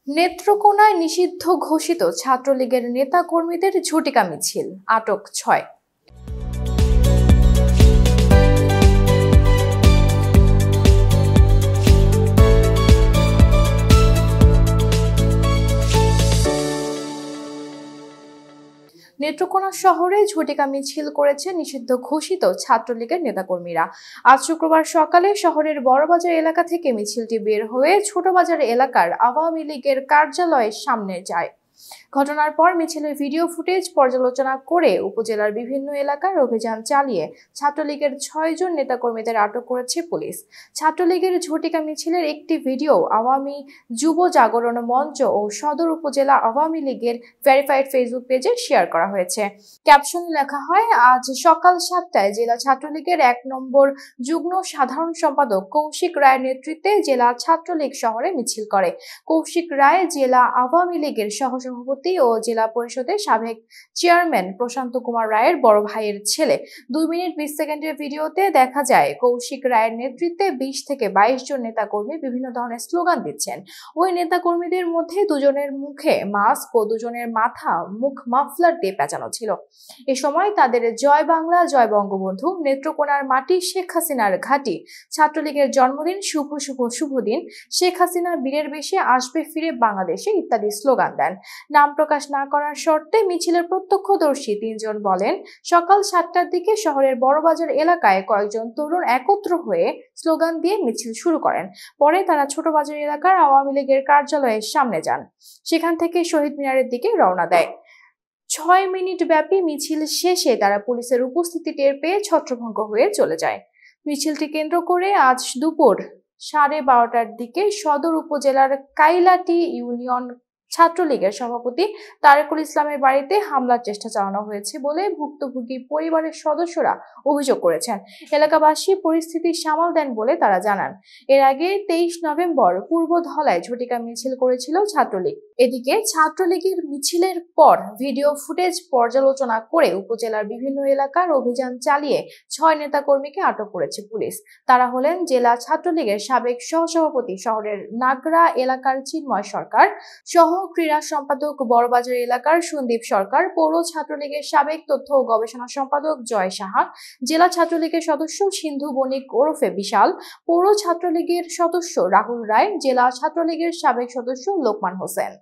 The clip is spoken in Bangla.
নেত্রকোনায় নিষিদ্ধ ঘোষিত ছাত্রলীগের নেতাকর্মীদের ঝটিকা মিছিল, আটক ৬। নেত্রকোনা শহরে ঝটিকা মিছিল করেছে নিষিদ্ধ ঘোষিত ছাত্রলীগের নেতাকর্মীরা। আজ শুক্রবার সকালে শহরের বড়বাজার এলাকা থেকে মিছিলটি বের হয়ে ছোটবাজার এলাকার আওয়ামী লীগের কার্যালয়ের সামনে যায়। ঘটনার পর মিছিলের ভিডিও ফুটেজ পর্যালোচনা করে উপজেলার বিভিন্ন এলাকার অভিযান চালিয়ে ছাত্রলীগের ৬ জন নেতাকর্মীদের আটক করেছে পুলিশ। ছাত্রলীগের ঝটিকা মিছিলের একটি ভিডিও আওয়ামী যুব জাগরণ মঞ্চ ও সদর উপজেলা আওয়ামী লীগের ভেরিফাইড ফেসবুক পেজে শেয়ার করা হয়েছে। ক্যাপশনে লেখা হয়, আজ সকাল ৭টায় জেলা ছাত্রলীগের ১ নম্বর যুগ্ম সাধারণ সম্পাদক কৌশিক রায়ের নেতৃত্বে জেলা ছাত্রলীগ শহরে মিছিল করে। কৌশিক রায় জেলা আওয়ামী লীগের সহসভাপতি ও জেলা পরিষদের সাবেক চেয়ারম্যান প্রশান্ত কুমার রায়ের বড় ভাইয়ের ছেলে। ২ মিনিট ২০ সেকেন্ডের ভিডিওতে দেখা যায় কৌশিক রায়ের নেতৃত্বে ২০ থেকে ২২ জন নেতাকর্মী বিভিন্ন ধরনের স্লোগান দিচ্ছেন। ওই নেতাকর্মীদের মধ্যে ২ জনের মুখে মাস্ক ও ২ জনের মাথা মুখ মাফলার দিয়ে পেঁচানো ছিল। এ সময় তাদের জয় বাংলা, জয় বঙ্গবন্ধু, নেত্রকোনার মাটি, শেখ হাসিনার ঘাঁটি, ছাত্রলীগের জন্মদিন, শুভ শুভ শুভ দিন, শেখ হাসিনা বীরের বেশে আসবে ফিরে বাংলাদেশে ইত্যাদি স্লোগান দেন। নাম প্রকাশ না করার শর্তে মিছিলের প্রত্যক্ষদর্শী ৩ জন বলেন, সকাল ৭টার দিকে শহরের বড়বাজার এলাকায় কয়েকজন তরুণ একত্র হয়ে স্লোগান দিয়ে মিছিল শুরু করেন। পরে তারা ছোটবাজার এলাকার আওয়ামী লীগের কার্যালয়ের সামনে যান। সেখান থেকে শহীদ মিনারের দিকে রওনা দেয়। ৬ মিনিট ব্যাপী মিছিল শেষে তারা পুলিশের উপস্থিতি টের পেয়ে ছত্রভঙ্গ হয়ে চলে যায়। মিছিলটি কেন্দ্র করে আজ দুপুর ১২:৩০টার দিকে সদর উপজেলার কাইলাটি ইউনিয়ন ছাত্রলীগের সভাপতি তারেকুল ইসলামের বাড়িতে হামলার চেষ্টা চালানো হয়েছে বলে ভুক্তভোগী পরিবারের সদস্যরা অভিযোগ করেছেন। এলাকাবাসী পরিস্থিতি সামাল দেন বলে তারা জানান। এর আগে ২৩ নভেম্বর পূর্ব ধলায় ঝটিকা মিছিল করেছিল ছাত্রলীগ। এদিকে ছাত্রলীগের মিছিলের পর ভিডিও ফুটেজ পর্যালোচনা করে উপজেলার বিভিন্ন এলাকার অভিযান চালিয়ে ৬ নেতাকর্মীকে আটক করেছে পুলিশ। তারা হলেন জেলা ছাত্রলীগের সাবেক সহসভাপতি শহরের নাগরা এলাকার চিন্ময় সরকার, সহ ক্রীড়া সম্পাদক বড়বাজার এলাকার সন্দীপ সরকার, পৌর ছাত্রলীগের সাবেক তথ্য ও গবেষণা সম্পাদক জয় সাহা, জেলা ছাত্রলীগের সদস্য সিন্ধু বণিক ওরফে বিশাল, পৌর ছাত্রলীগের সদস্য রাহুল রায়, জেলা ছাত্রলীগের সাবেক সদস্য লোকমান হোসেন।